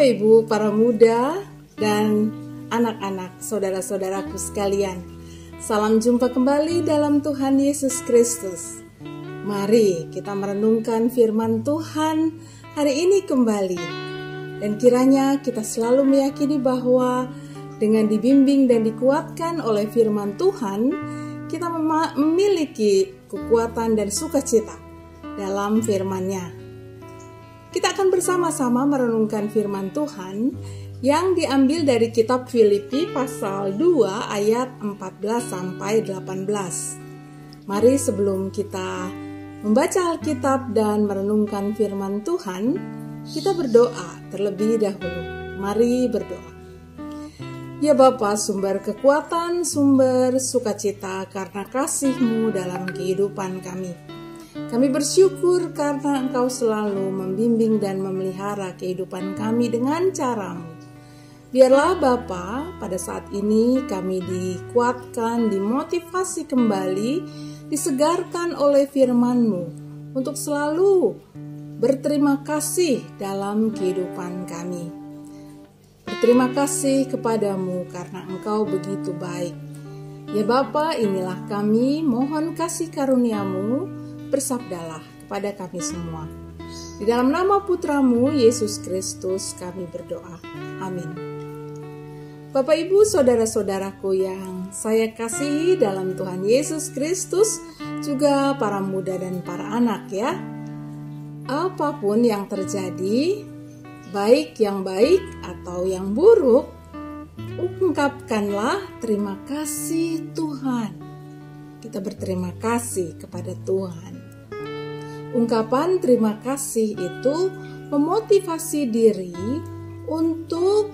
Ibu, para muda dan anak-anak, saudara-saudaraku sekalian, salam jumpa kembali dalam Tuhan Yesus Kristus. Mari kita merenungkan firman Tuhan hari ini kembali. Dan kiranya kita selalu meyakini bahwa dengan dibimbing dan dikuatkan oleh firman Tuhan, kita memiliki kekuatan dan sukacita dalam firman-Nya. Kita akan bersama-sama merenungkan firman Tuhan yang diambil dari kitab Filipi pasal 2 ayat 14-18. Mari sebelum kita membaca Alkitab dan merenungkan firman Tuhan, kita berdoa terlebih dahulu. Mari berdoa. Ya Bapa, sumber kekuatan, sumber sukacita karena kasih-Mu dalam kehidupan kami. Kami bersyukur karena Engkau selalu membimbing dan memelihara kehidupan kami dengan cara-Mu. Biarlah Bapa, pada saat ini kami dikuatkan, dimotivasi kembali, disegarkan oleh firman-Mu untuk selalu berterima kasih dalam kehidupan kami. Berterima kasih kepadamu karena Engkau begitu baik. Ya Bapa, inilah kami, mohon kasih karunia-Mu, bersabdalah kepada kami semua. Di dalam nama Putra-Mu, Yesus Kristus, kami berdoa. Amin. Bapak, Ibu, saudara-saudaraku yang saya kasihi dalam Tuhan Yesus Kristus, juga para muda dan para anak ya. Apapun yang terjadi, baik yang baik atau yang buruk, ungkapkanlah terima kasih Tuhan. Kita berterima kasih kepada Tuhan. Ungkapan terima kasih itu memotivasi diri untuk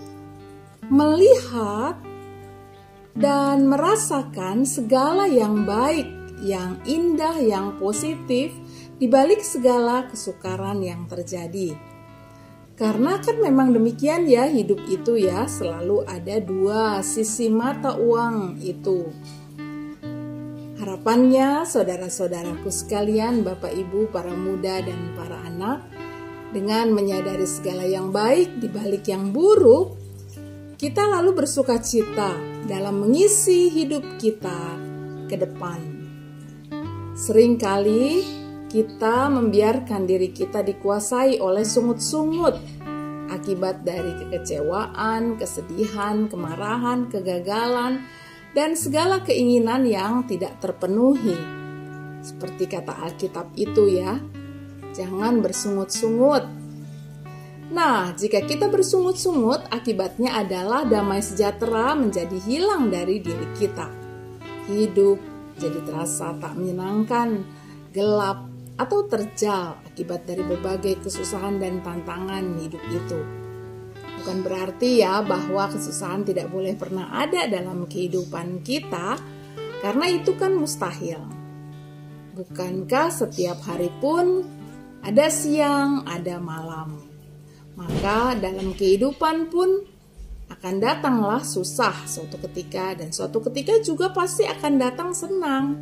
melihat dan merasakan segala yang baik, yang indah, yang positif di balik segala kesukaran yang terjadi. Karena kan memang demikian ya, hidup itu ya selalu ada dua sisi mata uang itu. Harapannya saudara-saudaraku sekalian, Bapak Ibu, para muda dan para anak, dengan menyadari segala yang baik di balik yang buruk, kita lalu bersukacita dalam mengisi hidup kita ke depan. Seringkali kita membiarkan diri kita dikuasai oleh sungut-sungut akibat dari kekecewaan, kesedihan, kemarahan, kegagalan, dan segala keinginan yang tidak terpenuhi. Seperti kata Alkitab itu ya, jangan bersungut-sungut. Nah, jika kita bersungut-sungut, akibatnya adalah damai sejahtera menjadi hilang dari diri kita. Hidup jadi terasa tak menyenangkan, gelap, atau terjal akibat dari berbagai kesusahan dan tantangan hidup itu. Bukan berarti ya bahwa kesusahan tidak boleh pernah ada dalam kehidupan kita, karena itu kan mustahil. Bukankah setiap hari pun ada siang, ada malam? Maka dalam kehidupan pun akan datanglah susah suatu ketika, dan suatu ketika juga pasti akan datang senang.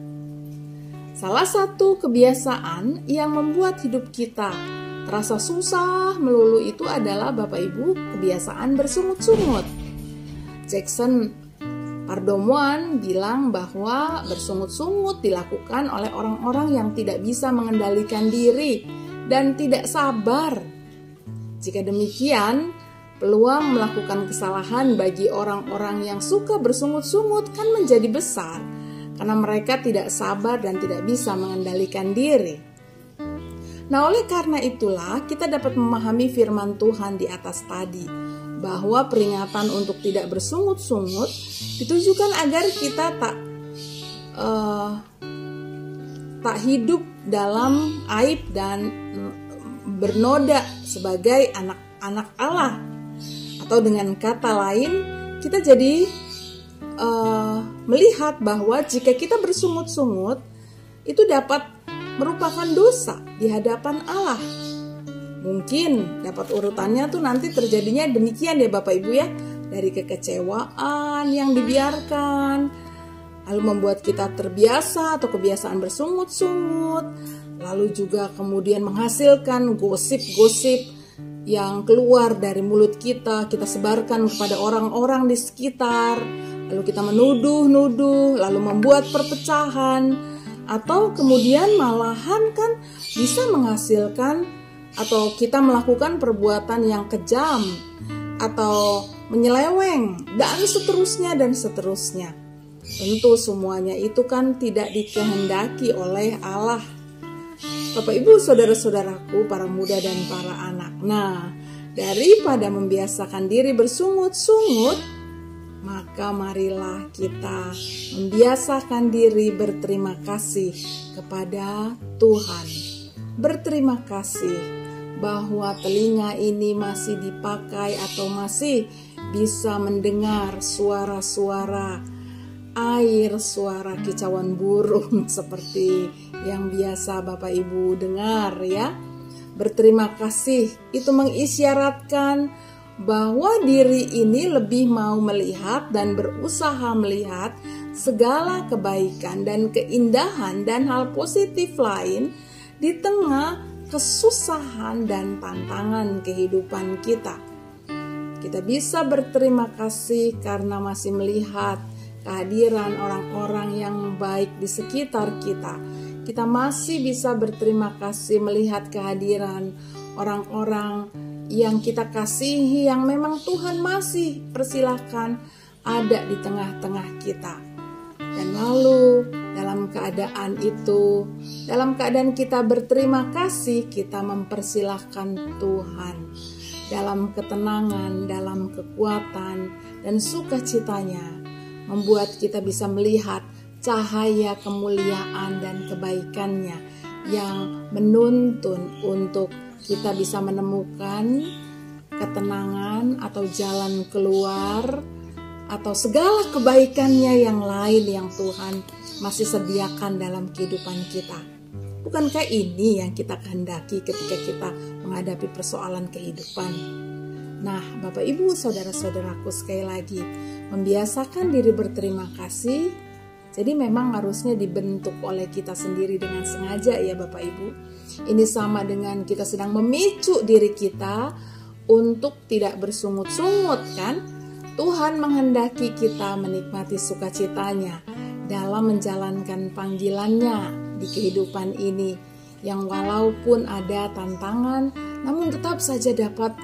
Salah satu kebiasaan yang membuat hidup kita terasa susah melulu itu adalah Bapak Ibu kebiasaan bersungut-sungut. Jackson Pardomuan bilang bahwa bersungut-sungut dilakukan oleh orang-orang yang tidak bisa mengendalikan diri dan tidak sabar. Jika demikian, peluang melakukan kesalahan bagi orang-orang yang suka bersungut-sungut kan menjadi besar karena mereka tidak sabar dan tidak bisa mengendalikan diri. Nah, oleh karena itulah kita dapat memahami firman Tuhan di atas tadi, bahwa peringatan untuk tidak bersungut-sungut ditujukan agar kita tak hidup dalam aib dan bernoda sebagai anak-anak Allah. Atau dengan kata lain, kita jadi melihat bahwa jika kita bersungut-sungut itu dapat merupakan dosa di hadapan Allah. Mungkin dapat urutannya tuh nanti terjadinya demikian ya Bapak Ibu ya. Dari kekecewaan yang dibiarkan, lalu membuat kita terbiasa atau kebiasaan bersungut-sungut, lalu juga kemudian menghasilkan gosip-gosip yang keluar dari mulut kita sebarkan kepada orang-orang di sekitar, lalu kita menuduh, lalu membuat perpecahan, atau kemudian malahan kan bisa menghasilkan atau kita melakukan perbuatan yang kejam atau menyeleweng dan seterusnya. Tentu semuanya itu kan tidak dikehendaki oleh Allah. Bapak Ibu, saudara-saudaraku, para muda dan para anak. Nah, daripada membiasakan diri bersungut-sungut, maka marilah kita membiasakan diri berterima kasih kepada Tuhan. Berterima kasih bahwa telinga ini masih dipakai atau masih bisa mendengar suara-suara air, suara kicauan burung seperti yang biasa Bapak Ibu dengar ya. Berterima kasih itu mengisyaratkan bahwa diri ini lebih mau melihat dan berusaha melihat segala kebaikan dan keindahan dan hal positif lain di tengah kesusahan dan tantangan kehidupan kita. Kita bisa berterima kasih karena masih melihat kehadiran orang-orang yang baik di sekitar kita. Kita masih bisa berterima kasih melihat kehadiran orang-orang yang kita kasihi, yang memang Tuhan masih persilahkan ada di tengah-tengah kita. Dan lalu dalam keadaan itu, dalam keadaan kita berterima kasih, kita mempersilahkan Tuhan dalam ketenangan, dalam kekuatan dan sukacitanya, membuat kita bisa melihat cahaya kemuliaan dan kebaikannya yang menuntun untuk kita bisa menemukan ketenangan atau jalan keluar atau segala kebaikannya yang lain yang Tuhan masih sediakan dalam kehidupan kita. Bukankah ini yang kita kehendaki ketika kita menghadapi persoalan kehidupan? Nah, Bapak Ibu, saudara-saudaraku, sekali lagi, membiasakan diri berterima kasih, jadi memang harusnya dibentuk oleh kita sendiri dengan sengaja ya Bapak Ibu. Ini sama dengan kita sedang memicu diri kita untuk tidak bersungut-sungut kan. Tuhan menghendaki kita menikmati sukacitanya dalam menjalankan panggilannya di kehidupan ini, yang walaupun ada tantangan, namun tetap saja dapat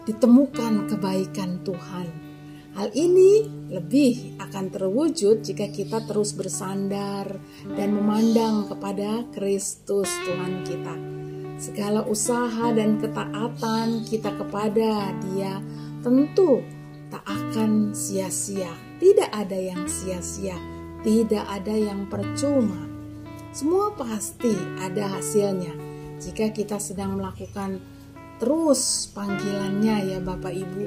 ditemukan kebaikan Tuhan. Hal ini lebih akan terwujud jika kita terus bersandar dan memandang kepada Kristus Tuhan kita. Segala usaha dan ketaatan kita kepada Dia tentu tak akan sia-sia. Tidak ada yang sia-sia, tidak ada yang percuma. Semua pasti ada hasilnya jika kita sedang melakukan terus panggilannya ya Bapak Ibu,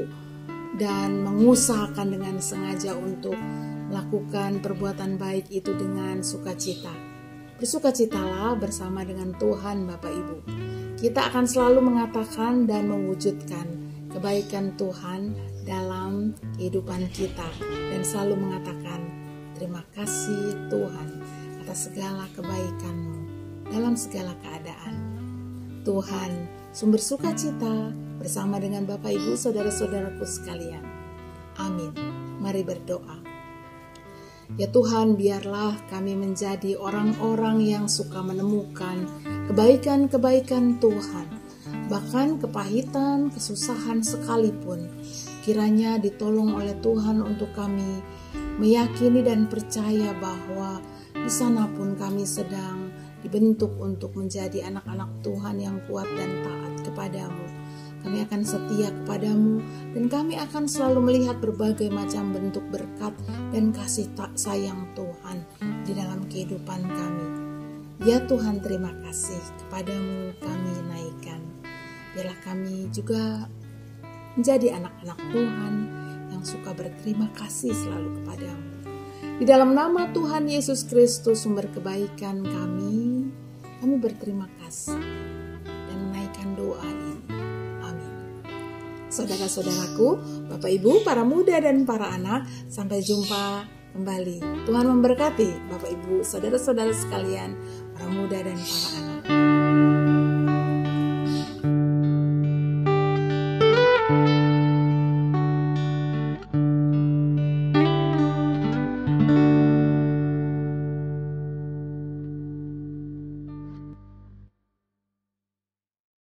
dan mengusahakan dengan sengaja untuk melakukan perbuatan baik itu dengan sukacita. Bersukacitalah bersama dengan Tuhan Bapak Ibu. Kita akan selalu mengatakan dan mewujudkan kebaikan Tuhan dalam kehidupan kita, dan selalu mengatakan terima kasih Tuhan atas segala kebaikan-Mu dalam segala keadaan. Tuhan sumber sukacita bersama dengan Bapak Ibu saudara-saudaraku sekalian. Amin. Mari berdoa. Ya Tuhan, biarlah kami menjadi orang-orang yang suka menemukan kebaikan-kebaikan Tuhan, bahkan kepahitan, kesusahan sekalipun, kiranya ditolong oleh Tuhan untuk kami meyakini dan percaya bahwa di sana pun kami sedang dibentuk untuk menjadi anak-anak Tuhan yang kuat dan taat kepadamu. Kami akan setia kepadamu, dan kami akan selalu melihat berbagai macam bentuk berkat dan kasih sayang Tuhan di dalam kehidupan kami. Ya Tuhan, terima kasih kepadamu kami naikkan. Biarlah kami juga menjadi anak-anak Tuhan yang suka berterima kasih selalu kepadamu. Di dalam nama Tuhan Yesus Kristus, sumber kebaikan kami berterima kasih dan menaikkan doa ini. Amin. Saudara-saudaraku, Bapak Ibu, para muda dan para anak, sampai jumpa kembali. Tuhan memberkati Bapak Ibu, saudara-saudara sekalian, para muda dan para anak.